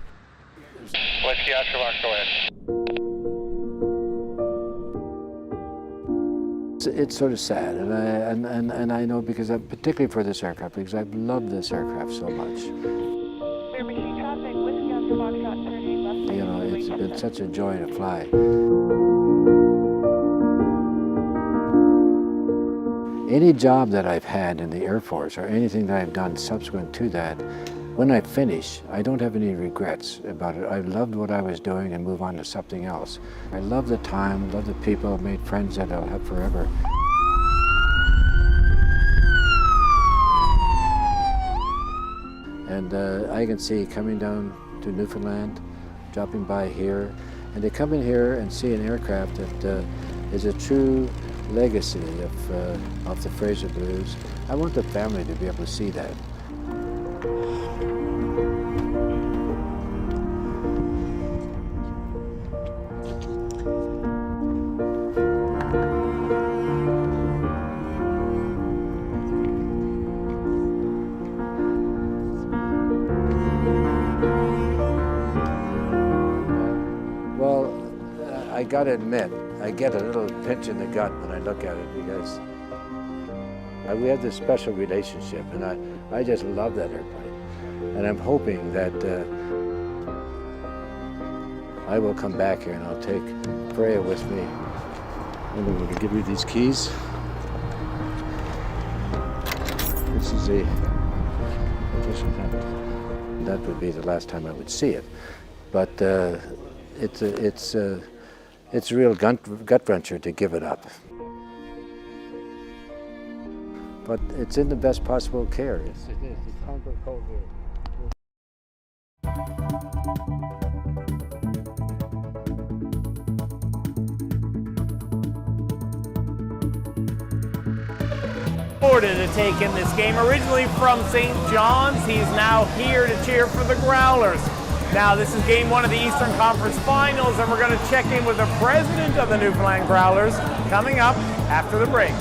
Whiskey Oscar Mark, go ahead. It's sort of sad, and I know because particularly for this aircraft, because I've loved this aircraft so much. You know, it's been such a joy to fly. Any job that I've had in the Air Force or anything that I've done subsequent to that, when I finish, I don't have any regrets about it. I loved what I was doing and move on to something else. I love the time, love the people, made friends that I'll have forever. And I can see coming down to Newfoundland, dropping by here, and to come in here and see an aircraft that is a true legacy of the Fraser Blues. I want the family to be able to see that. Well, I gotta admit, I get a little pinch in the gut when I look at it because we have this special relationship, and I just love that airplane. And I'm hoping that I will come back here and I'll take Freya with me. And I'm going to give you these keys. This is the official cabinet. That would be the last time I would see it. But it's a real gut wrencher to give it up. But it's in the best possible care. It is. It's Concord Cold here. To take in this game, originally from St. John's, he's now here to cheer for the Growlers. Now, this is game one of the Eastern Conference Finals, and we're going to check in with the president of the Newfoundland Growlers coming up after the break.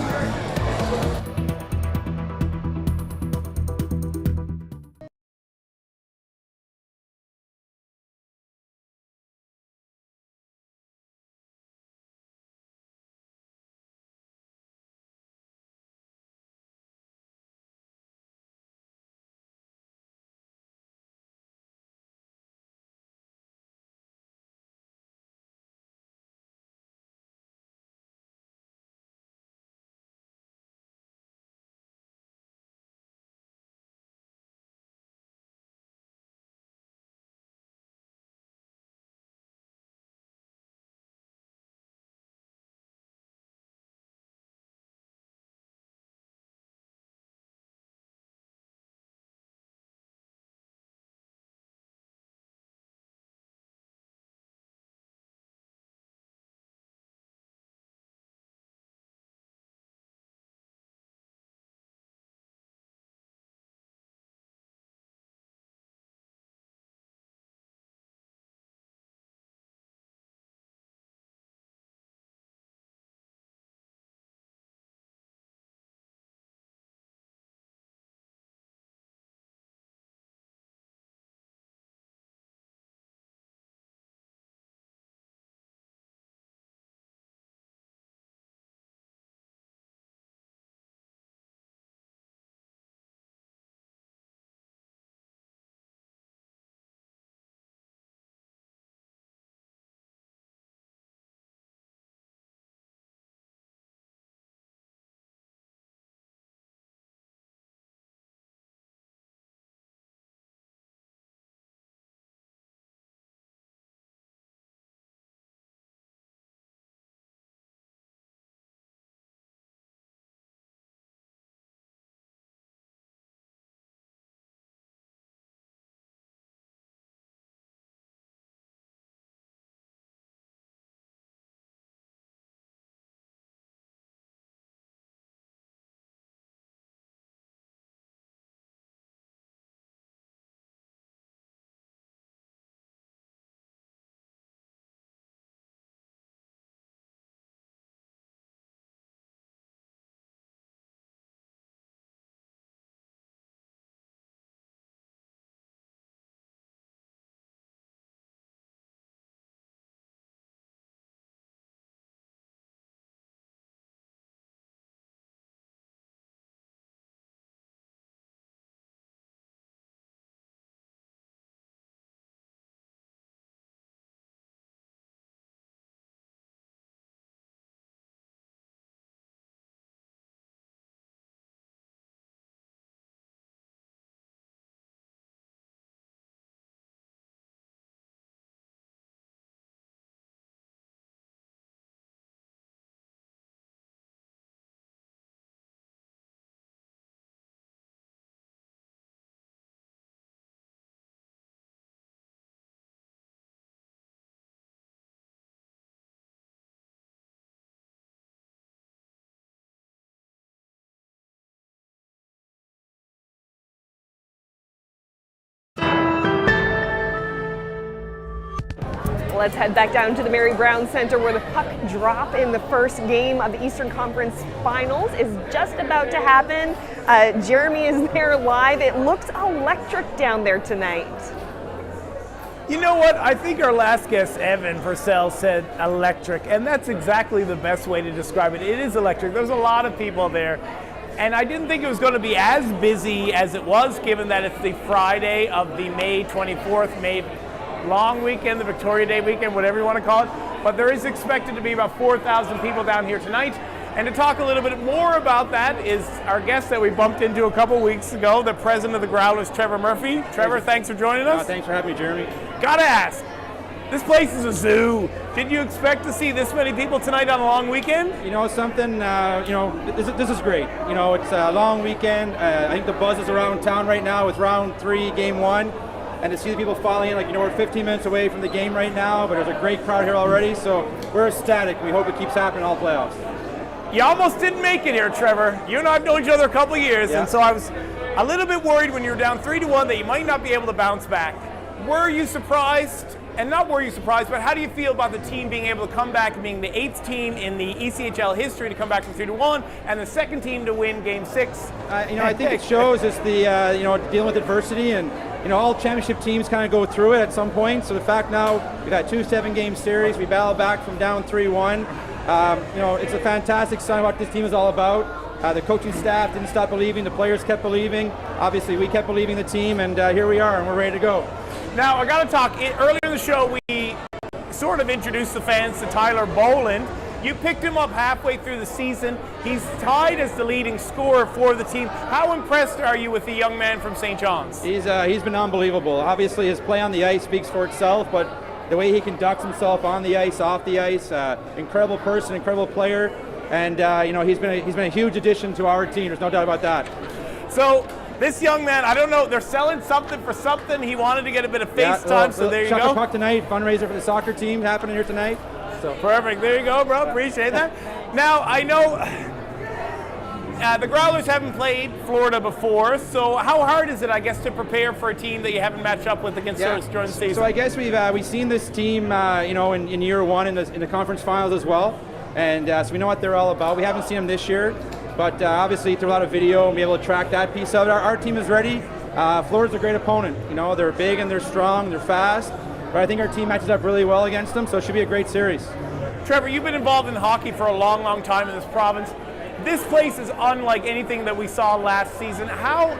Let's head back down to the Mary Brown Center where the puck drop in the first game of the Eastern Conference Finals is just about to happen. Jeremy is there live. It looks electric down there tonight. You know what? I think our last guest, Evan Purcell, said electric, and that's exactly the best way to describe it. It is electric. There's a lot of people there, and I didn't think it was going to be as busy as it was, given that it's the Friday of the May 24th, May long weekend, the Victoria Day weekend, whatever you want to call it. But there is expected to be about 4,000 people down here tonight. And to talk a little bit more about that is our guest that we bumped into a couple weeks ago, the president of the Growlers, Trevor Murphy. Trevor, thanks for joining us. Thanks for having me, Jeremy. Gotta ask, this place is a zoo. Did you expect to see this many people tonight on a long weekend? You know, something, this is great. You know, it's a long weekend. I think the buzz is around town right now with round 3, game 1. And to see the people filing in, we're 15 minutes away from the game right now, but there's a great crowd here already, so we're ecstatic. We hope it keeps happening all playoffs. You almost didn't make it here, Trevor. You and I have known each other a couple of years, and so I was a little bit worried when you were down 3-1 that you might not be able to bounce back. Were you surprised? And not were you surprised, but how do you feel about the team being able to come back and being the 8th team in the ECHL history to come back from 3-1 and the 2nd team to win Game 6? I think it shows us the, dealing with adversity, and, all championship teams kind of go through it at some point. So the fact now we've had 2 7-game series, we battled back from down 3-1. It's a fantastic sign of what this team is all about. The coaching staff didn't stop believing, the players kept believing. Obviously, we kept believing the team, and here we are, and we're ready to go. Now, I got to talk. Earlier in the show, we sort of introduced the fans to Tyler Boland. You picked him up halfway through the season. He's tied as the leading scorer for the team. How impressed are you with the young man from St. John's? He's been unbelievable. Obviously, his play on the ice speaks for itself, but the way he conducts himself on the ice, off the ice, incredible person, incredible player, and he's been a huge addition to our team. There's no doubt about that. So this young man, I don't know, they're selling something for something. He wanted to get a bit of face time, so there you go. Chuck a puck tonight, fundraiser for the soccer team happening here tonight. So perfect. There you go, bro. Appreciate that. Now I know the Growlers haven't played Florida before, so how hard is it, I guess, to prepare for a team that you haven't matched up with against us during the season? So I guess we've seen this team, in year 1 in the conference finals as well, and so we know what they're all about. We haven't seen them this year, but obviously through a lot of video and be able to track that piece of it. Our team is ready. Florida's a great opponent. They're big and they're strong, they're fast, but I think our team matches up really well against them, so it should be a great series. Trevor, you've been involved in hockey for a long, long time in this province. This place is unlike anything that we saw last season. How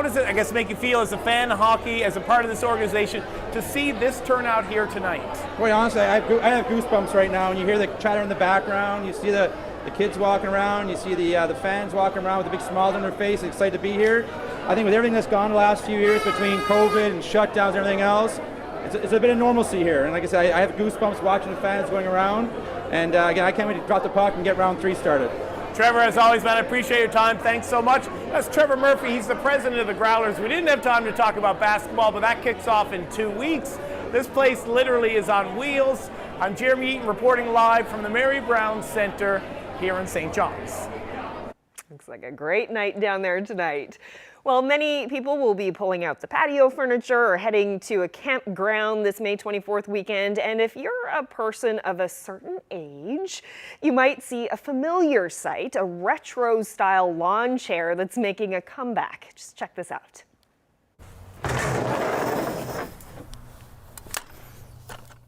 does it, I guess, make you feel as a fan of hockey, as a part of this organization, to see this turnout here tonight? Quite honestly, I have goosebumps right now. And you hear the chatter in the background, you see the kids walking around, you see the fans walking around with a big smile on their face, excited to be here. I think with everything that's gone the last few years between COVID and shutdowns and everything else, it's a bit of normalcy here. And like I said, I have goosebumps watching the fans going around. And again, I can't wait to drop the puck and get round 3 started. Trevor, as always, man, I appreciate your time. Thanks so much. That's Trevor Murphy. He's the president of the Growlers. We didn't have time to talk about basketball, but that kicks off in 2 weeks. This place literally is on wheels. I'm Jeremy Eaton reporting live from the Mary Brown Center here in St. John's. Looks like a great night down there tonight. Well, many people will be pulling out the patio furniture or heading to a campground this May 24th weekend. And if you're a person of a certain age, you might see a familiar sight, a retro-style lawn chair that's making a comeback. Just check this out.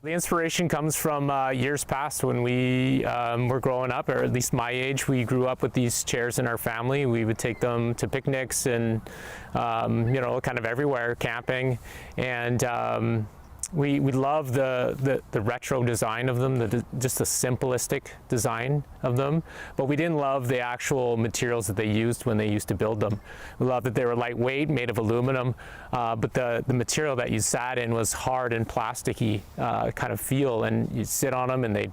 The inspiration comes from years past when we were growing up, or at least my age. We grew up with these chairs in our family. We would take them to picnics and, kind of everywhere, camping. And we love the retro design of them, just the simplistic design of them. But we didn't love the actual materials that they used when they used to build them. We loved that they were lightweight, made of aluminum, but the material that you sat in was hard and plasticky kind of feel, and you sit on them and they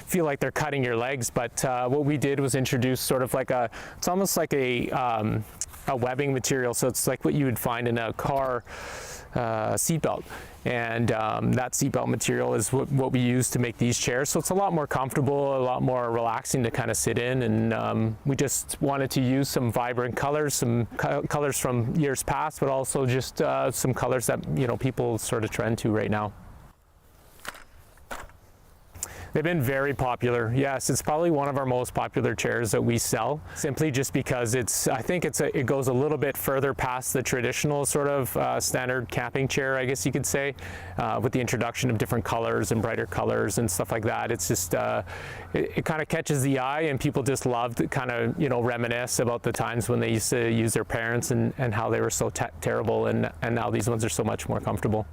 feel like they're cutting your legs. But what we did was introduce sort of like it's almost like a webbing material, so it's like what you would find in a car seatbelt, and that seatbelt material is what we use to make these chairs. So it's a lot more comfortable, a lot more relaxing to kind of sit in, and we just wanted to use some vibrant colors, some colors from years past, but also just some colors that people sort of trend to right now. They've been very popular. Yes, it's probably one of our most popular chairs that we sell, simply just because I think it goes a little bit further past the traditional sort of standard camping chair, I guess you could say, with the introduction of different colors and brighter colors and stuff like that. It's just, it kind of catches the eye, and people just love to kind of, reminisce about the times when they used to use their parents and how they were so terrible, and now these ones are so much more comfortable.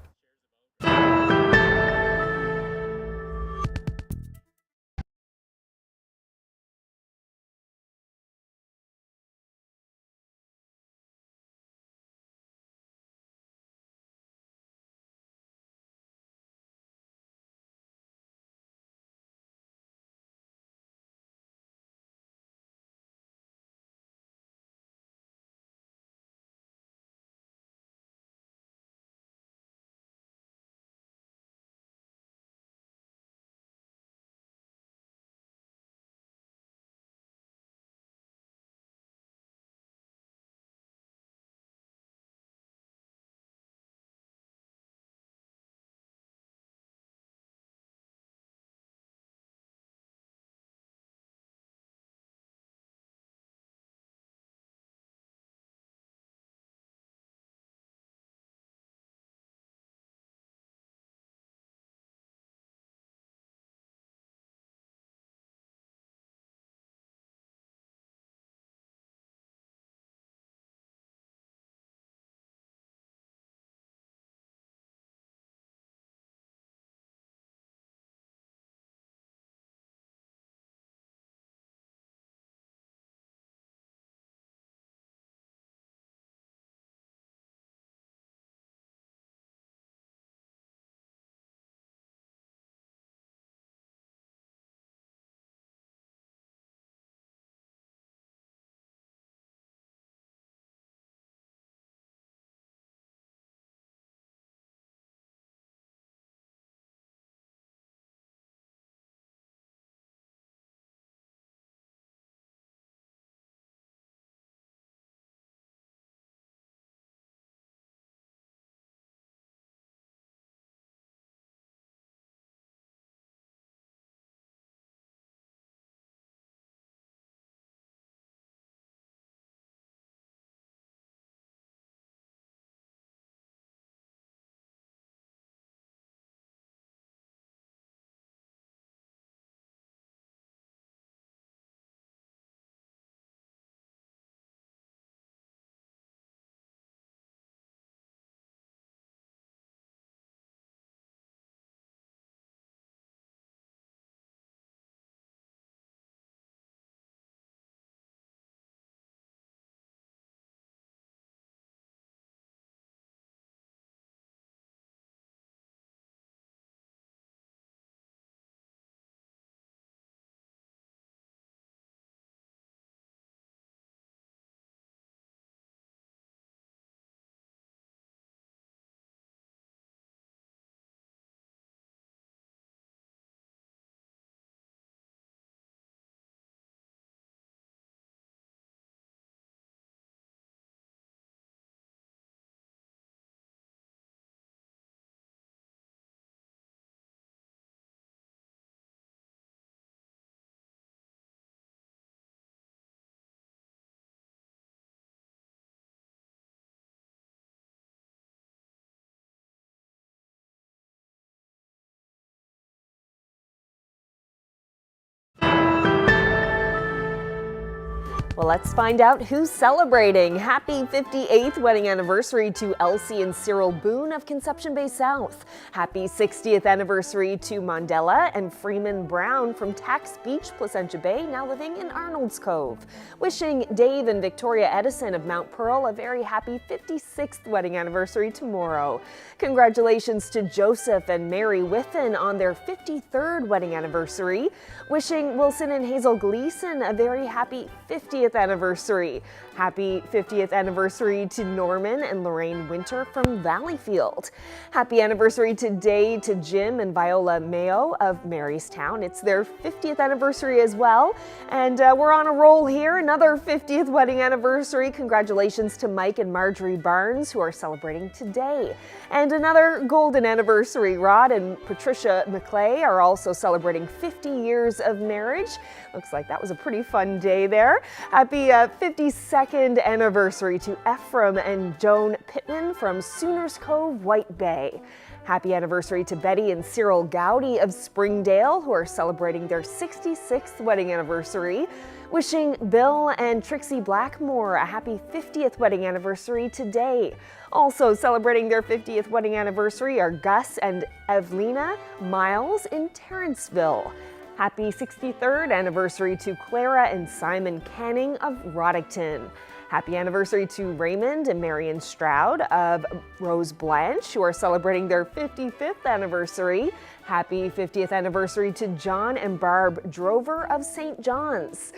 Well, let's find out who's celebrating. Happy 58th wedding anniversary to Elsie and Cyril Boone of Conception Bay South. Happy 60th anniversary to Mandela and Freeman Brown from Tax Beach, Placentia Bay, now living in Arnold's Cove. Wishing Dave and Victoria Edison of Mount Pearl a very happy 56th wedding anniversary tomorrow. Congratulations to Joseph and Mary Whiffen on their 53rd wedding anniversary. Wishing Wilson and Hazel Gleason a very happy 50th anniversary. Happy 50th anniversary to Norman and Lorraine Winter from Valleyfield. Happy anniversary today to Jim and Viola Mayo of Marystown. It's their 50th anniversary as well. And we're on a roll here. Another 50th wedding anniversary. Congratulations to Mike and Marjorie Barnes, who are celebrating today. And another golden anniversary. Rod and Patricia McClay are also celebrating 50 years of marriage. Looks like that was a pretty fun day there. Happy 52nd anniversary to Ephraim and Joan Pittman from Sooners Cove, White Bay. Happy anniversary to Betty and Cyril Gowdy of Springdale, who are celebrating their 66th wedding anniversary. Wishing Bill and Trixie Blackmore a happy 50th wedding anniversary today. Also celebrating their 50th wedding anniversary are Gus and Evelina Miles in Terrenceville. Happy 63rd anniversary to Clara and Simon Canning of Roddickton. Happy anniversary to Raymond and Marion Stroud of Rose Blanche, who are celebrating their 55th anniversary. Happy 50th anniversary to John and Barb Drover of St. John's.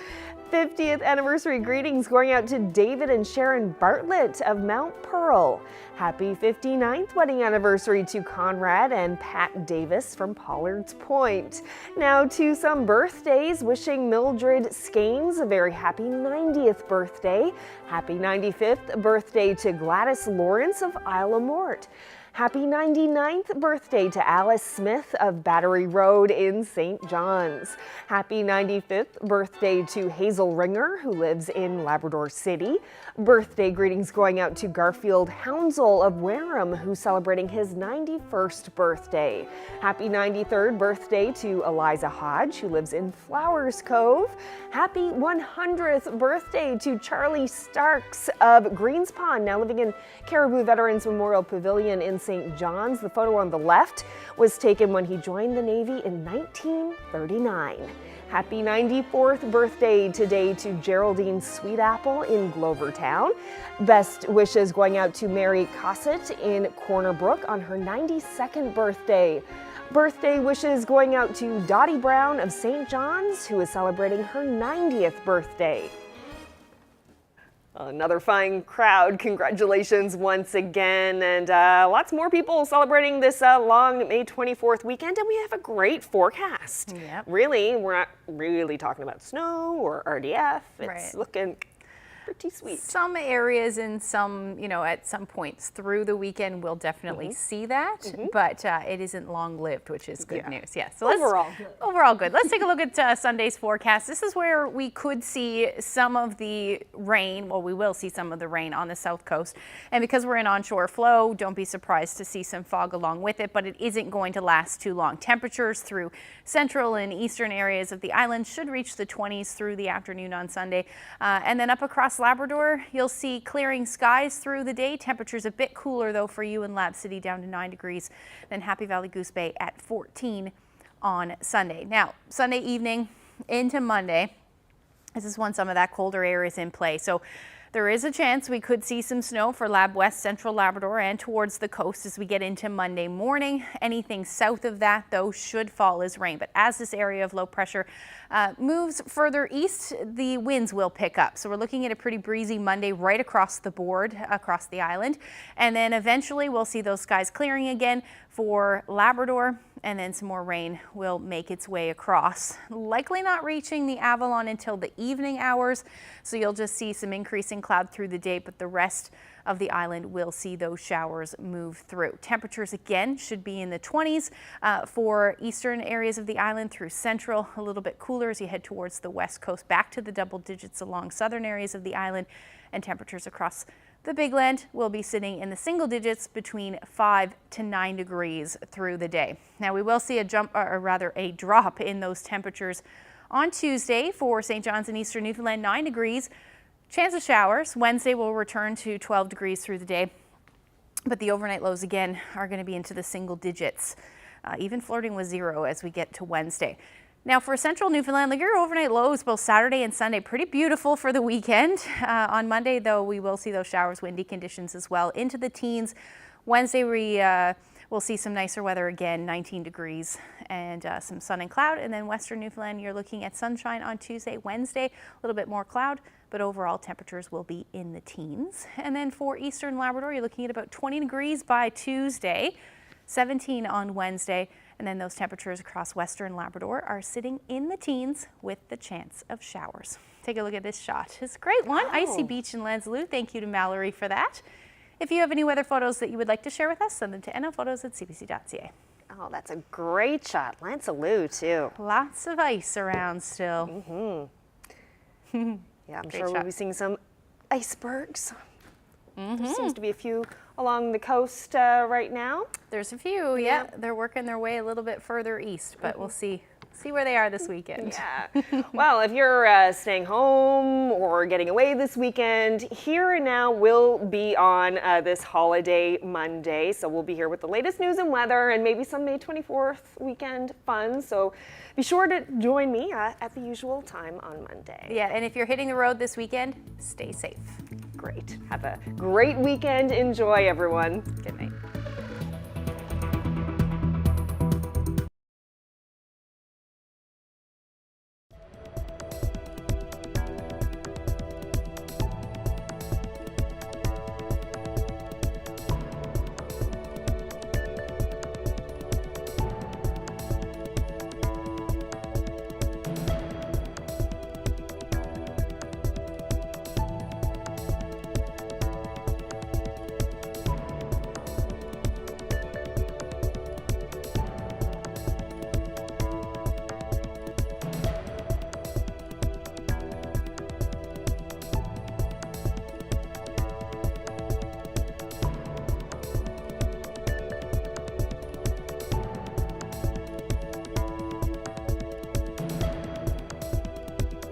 50th anniversary greetings going out to David and Sharon Bartlett of Mount Pearl. Happy 59th wedding anniversary to Conrad and Pat Davis from Pollard's Point. Now to some birthdays, wishing Mildred Skanes a very happy 90th birthday. Happy 95th birthday to Gladys Lawrence of Isle of Mort. Happy 99th birthday to Alice Smith of Battery Road in St. John's. Happy 95th birthday to Hazel Ringer, who lives in Labrador City. Birthday greetings going out to Garfield Hounsell of Wareham, who's celebrating his 91st birthday. Happy 93rd birthday to Eliza Hodge, who lives in Flowers Cove. Happy 100th birthday to Charlie Starks of Greenspond, now living in Caribou Veterans Memorial Pavilion in St. John's. The photo on the left was taken when he joined the Navy in 1939. Happy 94th birthday today to Geraldine Sweetapple in Glovertown. Best wishes going out to Mary Cossett in Corner Brook on her 92nd birthday. Birthday wishes going out to Dottie Brown of St. John's, who is celebrating her 90th birthday. Another fine crowd. Congratulations once again. And lots more people celebrating this long May 24th weekend. And we have a great forecast. Yep. Really, we're not really talking about snow or RDF. It's Right. looking pretty sweet. Some areas and some, at some points through the weekend we'll definitely see that, but it isn't long-lived, which is good news. Yeah. So overall good. Let's take a look at Sunday's forecast. This is where we could see some of the rain. Well, we will see some of the rain on the south coast, and because we're in onshore flow, don't be surprised to see some fog along with it, but it isn't going to last too long. Temperatures through central and eastern areas of the island should reach the 20s through the afternoon on Sunday, and then up across Labrador, you'll see clearing skies through the day. Temperatures a bit cooler though for you in Lab City, down to 9 degrees. Then Happy Valley Goose Bay at 14 on Sunday. Now, Sunday evening into Monday, this is when some of that colder air is in play. So there is a chance we could see some snow for Lab West, Central Labrador, and towards the coast as we get into Monday morning. Anything south of that, though, should fall as rain. But as this area of low pressure moves further east, the winds will pick up. So we're looking at a pretty breezy Monday right across the board, across the island. And then eventually we'll see those skies clearing again for Labrador, and then some more rain will make its way across. Likely not reaching the Avalon until the evening hours, so you'll just see some increasing cloud through the day, but the rest of the island will see those showers move through. Temperatures again should be in the 20s for eastern areas of the island through central, a little bit cooler as you head towards the west coast, back to the double digits along southern areas of the island, and temperatures across the Big Land will be sitting in the single digits between 5 to 9 degrees through the day. Now we will see a drop in those temperatures on Tuesday for St. John's and Eastern Newfoundland, 9 degrees. Chance of showers. Wednesday will return to 12 degrees through the day, but the overnight lows again are going to be into the single digits, even flirting with 0 as we get to Wednesday. Now for central Newfoundland, look at your overnight lows both Saturday and Sunday. Pretty beautiful for the weekend. On Monday, though, we will see those showers, windy conditions as well, into the teens. Wednesday, we'll see some nicer weather again, 19 degrees and some sun and cloud. And then western Newfoundland, you're looking at sunshine on Tuesday. Wednesday, a little bit more cloud, but overall temperatures will be in the teens. And then for eastern Labrador, you're looking at about 20 degrees by Tuesday, 17 on Wednesday, and then those temperatures across western Labrador are sitting in the teens with the chance of showers. Take a look at this shot. It's a great one. Icy beach in Lanzaloo. Thank you to Mallory for that. If you have any weather photos that you would like to share with us, send them to nlphotos@cbc.ca. Oh, that's a great shot. Lanzaloo, too. Lots of ice around still. Yeah, I'm Great sure shot. we'll be seeing some icebergs. There seems to be a few along the coast right now. There's a few, yeah. They're working their way a little bit further east, but we'll see where they are this weekend. Yeah. Well, if you're staying home or getting away this weekend, Here and Now will be on this holiday Monday. So we'll be here with the latest news and weather and maybe some May 24th weekend fun. So be sure to join me at the usual time on Monday. Yeah, and if you're hitting the road this weekend, stay safe. Great. Have a great weekend. Enjoy, everyone. Good night.